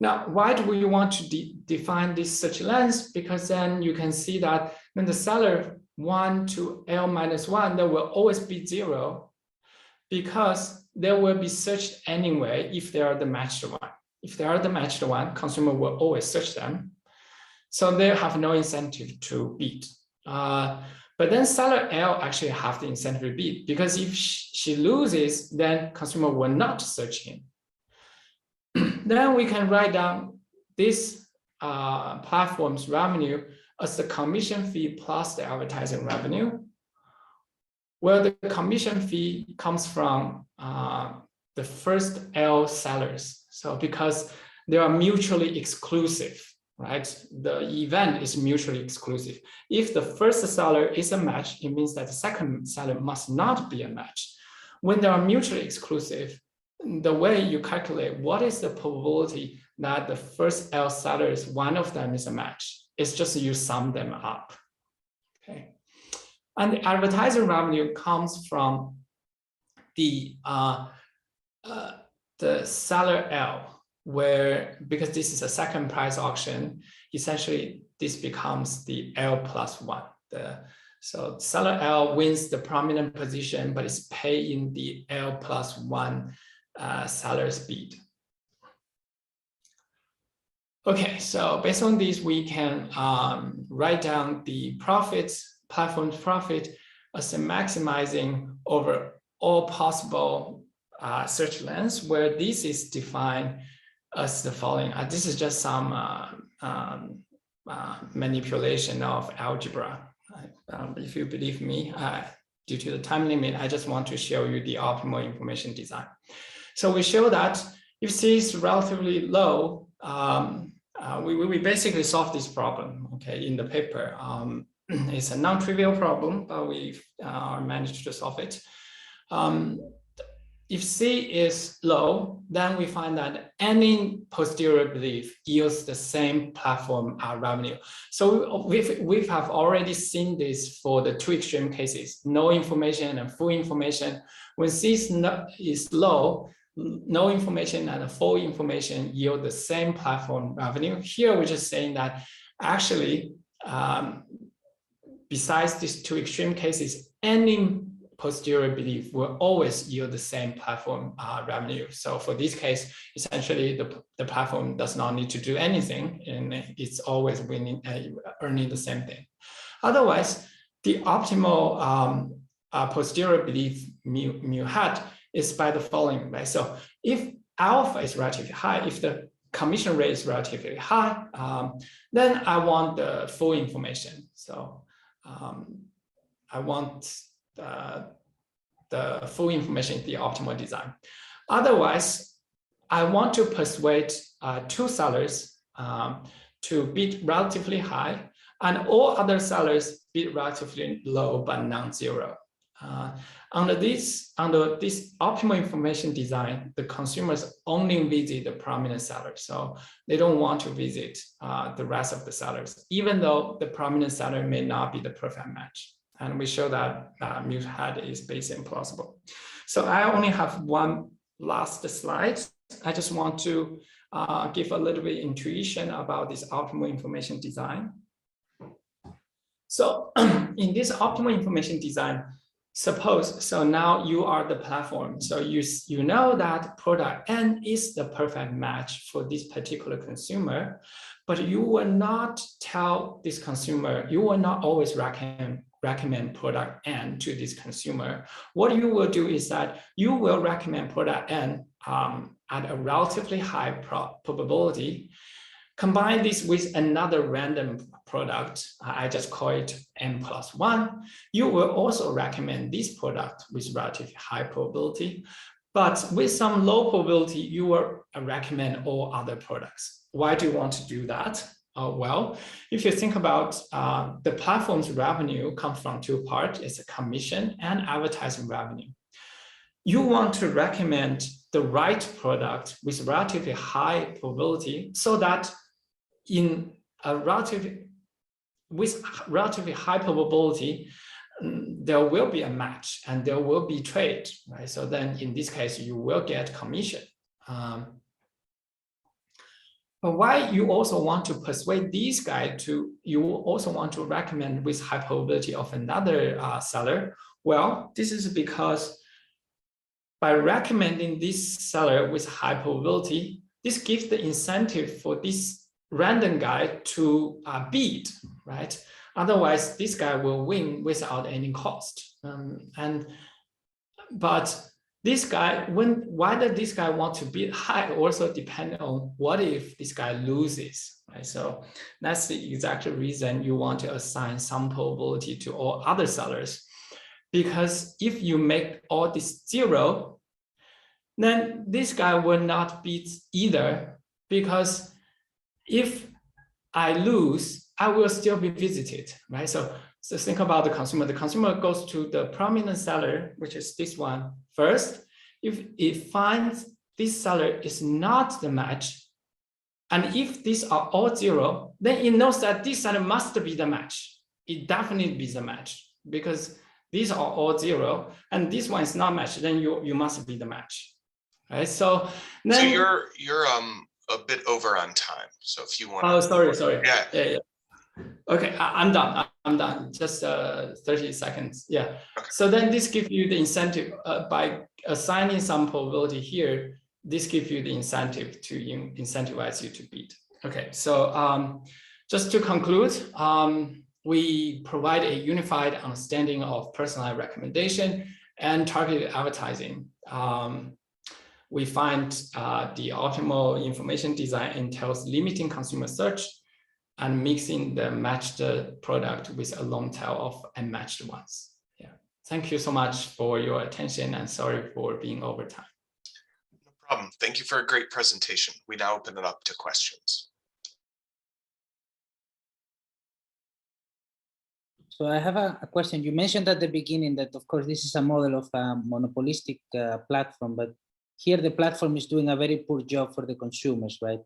Now, why do we want to define this search length? Because then you can see that when the seller 1 to L minus 1, there will always be 0, because they will be searched anyway if they are the matched one. If they are the matched one, consumer will always search them. So they have no incentive to beat. But then seller L actually have the incentive to beat, because if she loses, then consumer will not search him. Then we can write down this platform's revenue as the commission fee plus the advertising revenue, where the commission fee comes from the first L sellers. So because they are mutually exclusive, right? The event is mutually exclusive. If the first seller is a match, it means that the second seller must not be a match. When they are mutually exclusive, the way you calculate what is the probability that the first L sellers, one of them is a match, it's just you sum them up, okay? And the advertising revenue comes from the seller L. where, because this is a second price auction, essentially this becomes the L+1. So seller L wins the prominent position, but is paying the L+1 seller's bid. Okay, so based on this, we can write down the profits, platform's profit, as maximizing over all possible search lengths, where this is defined as the following. This is just some manipulation of algebra. If you believe me, due to the time limit, I just want to show you the optimal information design. So we show that if C is relatively low, we basically solve this problem, okay, in the paper. It's a non-trivial problem, but we've managed to solve it. If C is low, then we find that any posterior belief yields the same platform revenue. So we have already seen this for the two extreme cases, no information and full information. When C is low, no information and full information yield the same platform revenue. Here, we're just saying that actually, besides these two extreme cases, any posterior belief will always yield the same platform revenue. So for this case, essentially the platform does not need to do anything, and it's always winning, earning the same thing. Otherwise, the optimal posterior belief mu hat is by the following, right? So if alpha is relatively high, if the commission rate is relatively high, then I want the full information. So I want the full information in the optimal design. Otherwise, I want to persuade two sellers to bid relatively high, and all other sellers bid relatively low but non-zero. Under this optimal information design, the consumers only visit the prominent seller. So they don't want to visit the rest of the sellers, even though the prominent seller may not be the perfect match. And we show that mu hat is basically implausible. So I only have one last slide. I just want to give a little bit intuition about this optimal information design. So in this optimal information design, suppose, so now you are the platform. So you know that product N is the perfect match for this particular consumer, but you will not tell this consumer, you will not always recommend product N to this consumer. What you will do is that you will recommend product N at a relatively high probability. Combine this with another random product, I just call it N+1. You will also recommend this product with relatively high probability, but with some low probability, you will recommend all other products. Why do you want to do that? Well, if you think about the platform's revenue comes from two parts, it's a commission and advertising revenue. You want to recommend the right product with relatively high probability so that in a relatively high probability, there will be a match and there will be trade, right? So then in this case, you will get commission. But why you also want to persuade these guys to, you also want to recommend with high probability of another seller? Well, this is because by recommending this seller with high probability, this gives the incentive for this random guy to bid, right? Otherwise, this guy will win without any cost. But this guy, whether this guy wants to bid high also depends on what if this guy loses, right? So that's the exact reason you want to assign some probability to all other sellers. Because if you make all this zero, then this guy will not bid either, because if I lose, I will still be visited, right? So think about the consumer. The consumer goes to the prominent seller, which is this one first. If it finds this seller is not the match, and if these are all zero, then it knows that this seller must be the match. It definitely be the match because these are all zero, and this one is not matched. Then you must be the match, right? So then, so your a bit over on time. So if you want Oh, sorry. Yeah. Okay, I'm done. I'm done. Just 30 seconds. Yeah. Okay. So then this gives you the incentive by assigning some probability here. This gives you the incentive to incentivize you to bid. Okay. So just to conclude, we provide a unified understanding of personalized recommendation and targeted advertising. We find the optimal information design entails limiting consumer search and mixing the matched product with a long tail of unmatched ones. Yeah. Thank you so much for your attention and sorry for being over time. No problem. Thank you for a great presentation. We now open it up to questions. So I have a question. You mentioned at the beginning that, of course, this is a model of a monopolistic platform, but here the platform is doing a very poor job for the consumers, right?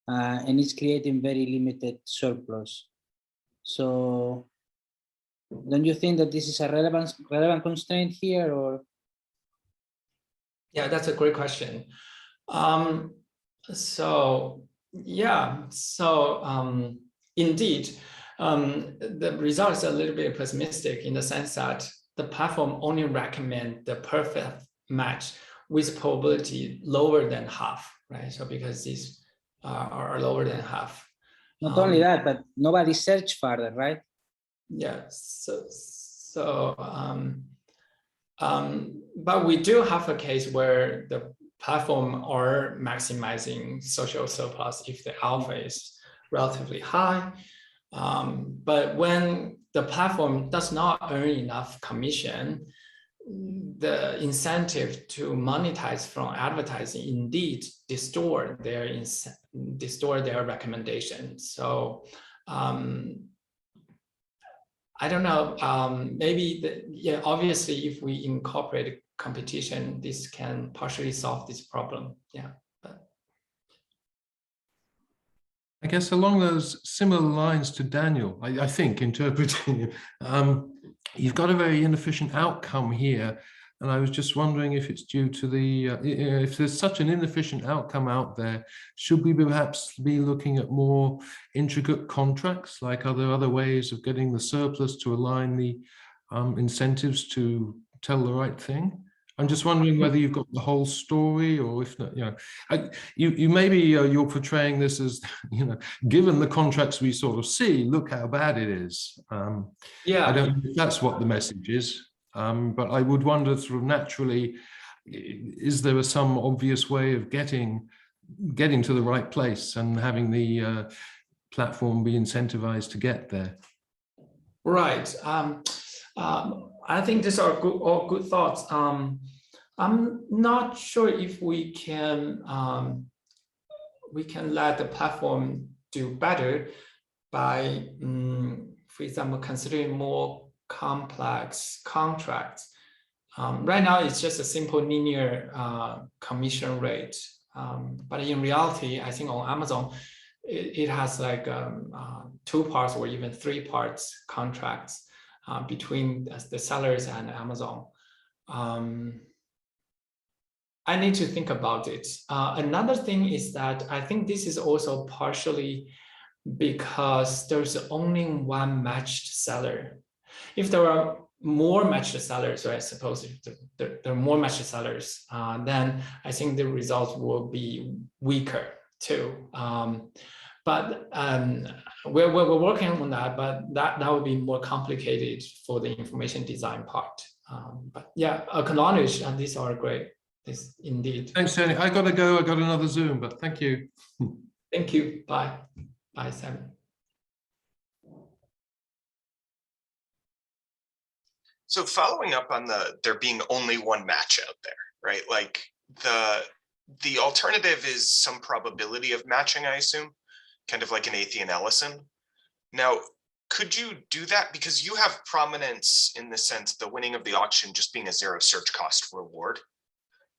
And it's creating very limited surplus. So don't you think that this is a relevant constraint here, or? Yeah, that's a great question. Indeed, the result is a little bit pessimistic in the sense that the platform only recommend the perfect match with probability lower than half, right? So because these are lower than half. Not only that, but nobody search further, right? Yeah. But we do have a case where the platform are maximizing social surplus if the alpha is relatively high. But when the platform does not earn enough commission, the incentive to monetize from advertising indeed distort their recommendation. So I don't know, maybe, obviously if we incorporate competition, this can partially solve this problem, yeah. I guess along those similar lines to Daniel, I think, interpreting, you've got a very inefficient outcome here. And I was just wondering if it's due to the, if there's such an inefficient outcome out there, should we perhaps be looking at more intricate contracts, like other ways of getting the surplus to align the incentives to tell the right thing? I'm just wondering whether you've got the whole story, or if not, you maybe you're portraying this as, given the contracts we sort of see, look how bad it is. Yeah, I don't know if that's what the message is, but I would wonder sort of naturally, is there some obvious way of getting to the right place and having the platform be incentivized to get there? Right. I think these are all good thoughts. I'm not sure if we can let the platform do better by, for example, considering more complex contracts. Right now, it's just a simple linear commission rate. But in reality, I think on Amazon, it has like 2 parts or even 3 parts contracts between the sellers and Amazon. I need to think about it. Another thing is that I think this is also partially because there's only one matched seller. If there are more matched sellers, or I suppose if there are more matched sellers, then I think the results will be weaker too. But we're working on that, but that will be more complicated for the information design part. But yeah, acknowledge, and these are great. This indeed. Thanks, Tony. I got to go. I got another Zoom, but thank you. Thank you. Bye. Bye, Sam. So following up on there being only one match out there, right? Like the alternative is some probability of matching, I assume, kind of like an Athenian-Ellison. Now, could you do that? Because you have prominence in the sense the winning of the auction just being a 0 search cost reward.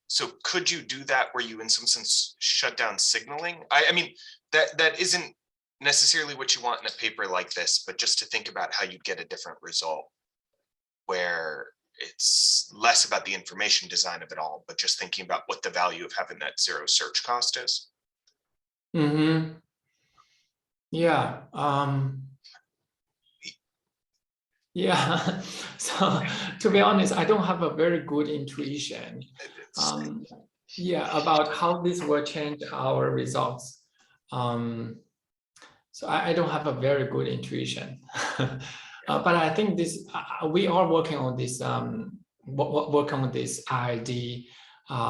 So could you do that where you in some sense shut down signaling? I mean, that isn't necessarily what you want in a paper like this, but just to think about how you'd get a different result where it's less about the information design of it all, but just thinking about what the value of having that 0 search cost is. Mm-hmm. Yeah. Yeah. So to be honest, I don't have a very good intuition. Yeah, about how this will change our results. So I don't have a very good intuition. But I think this we are working on this working on this ID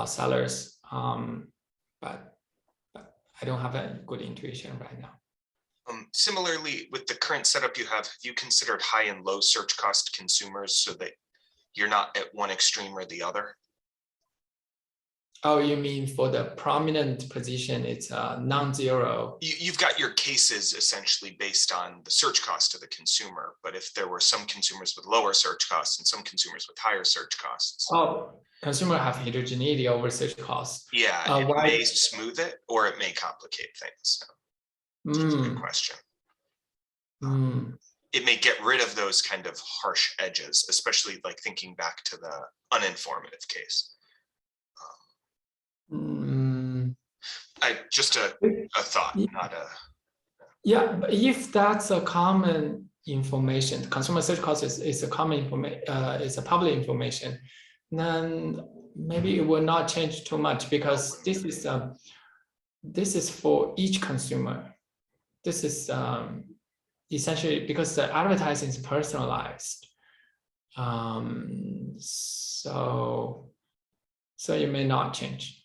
sellers. But I don't have a good intuition right now. Similarly, with the current setup you have you considered high and low search cost consumers so that you're not at one extreme or the other? Oh, you mean for the prominent position, it's non-zero. You've got your cases essentially based on the search cost of the consumer, but if there were some consumers with lower search costs and some consumers with higher search costs. Oh, consumer have heterogeneity over search costs. Yeah, it may smooth it or it may complicate things. So it's a good question. It may get rid of those kind of harsh edges, especially like thinking back to the uninformative case. Just a thought, not a. Yeah, but if that's a common information, consumer search cost is a common information, is a public information, then maybe it will not change too much because this is for each consumer. This is essentially because the advertising is personalized. So it may not change.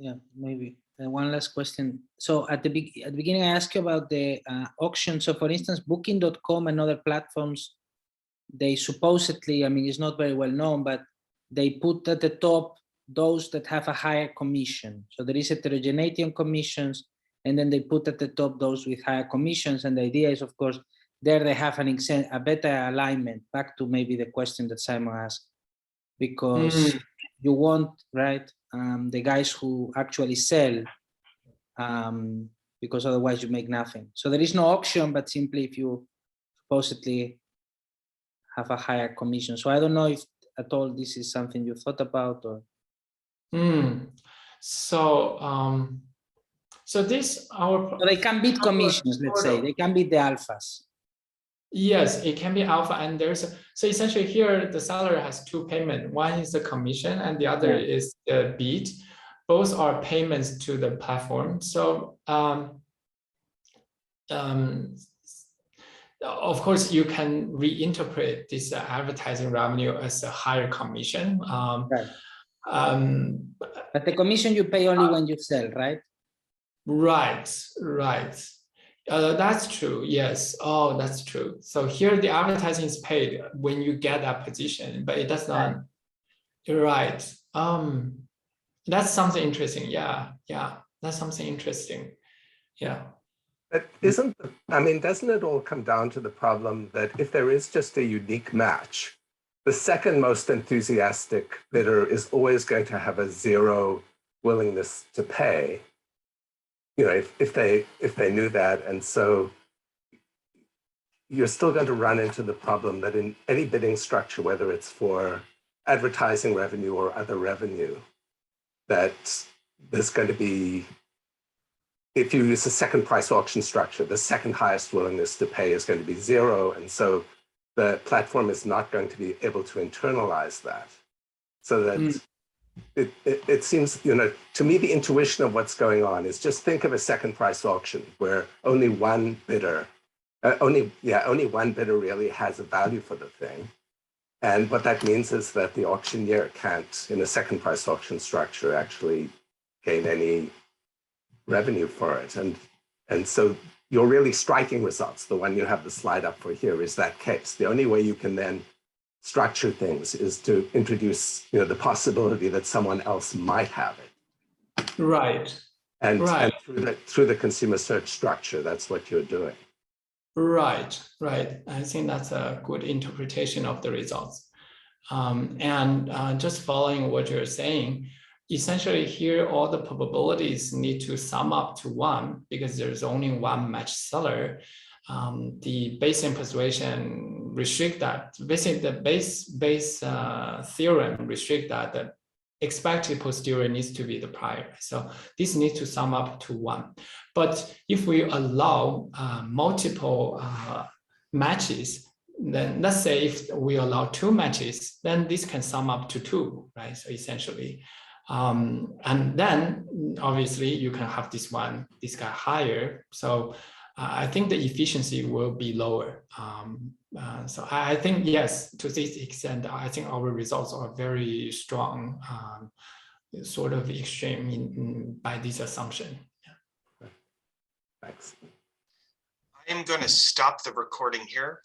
Yeah, maybe. One last question. So at the beginning, I asked you about the auction. So for instance, Booking.com and other platforms, they supposedly, I mean, it's not very well known, but they put at the top those that have a higher commission. So there is heterogeneity on commissions, and then they put at the top those with higher commissions. And the idea is, of course, there they have a better alignment, back to maybe the question that Simon asked, because you want, right, the guys who actually sell, because otherwise you make nothing. So there is no auction, but simply if you supposedly have a higher commission. So I don't know if at all this is something you thought about or. So this So they can beat commissions, let's say, they can beat the alphas. Yes, it can be alpha, and so essentially here the seller has two payments. One is the commission, and the other is the bid. Both are payments to the platform. So of course, you can reinterpret this advertising revenue as a higher commission. Right. But the commission you pay only when you sell, right? Right. That's true. Yes. Oh, that's true. So here the advertising is paid when you get that position, but it does not. Right. That's something interesting. Yeah. That's something interesting. Yeah. But doesn't it all come down to the problem that if there is just a unique match, the second most enthusiastic bidder is always going to have a zero willingness to pay? You know, if they knew that, and so you're still going to run into the problem that in any bidding structure, whether it's for advertising revenue or other revenue, that there's going to be, if you use a second price auction structure, the second highest willingness to pay is going to be zero, and so the platform is not going to be able to internalize that, so that. It seems, you know, to me, the intuition of what's going on is just think of a second price auction where only one bidder really has a value for the thing. And what that means is that the auctioneer can't, in a second price auction structure, actually gain any revenue for it. And so your really striking results, the one you have the slide up for here, is that case. The only way you can then structure things is to introduce, you know, the possibility that someone else might have it. Right. And through the consumer search structure, that's what you're doing. Right. I think that's a good interpretation of the results. And just following what you're saying, essentially here all the probabilities need to sum up to one because there's only one match seller. The Bayesian persuasion restrict that. Basically, the base theorem restrict that the expected posterior needs to be the prior. So this needs to sum up to 1. But if we allow multiple matches, then let's say if we allow 2 matches, then this can sum up to 2, right? So essentially, and then obviously you can have this guy higher. So I think the efficiency will be lower. So I think, yes, to this extent, I think our results are very strong, sort of extreme by this assumption. Thanks. I am going to stop the recording here.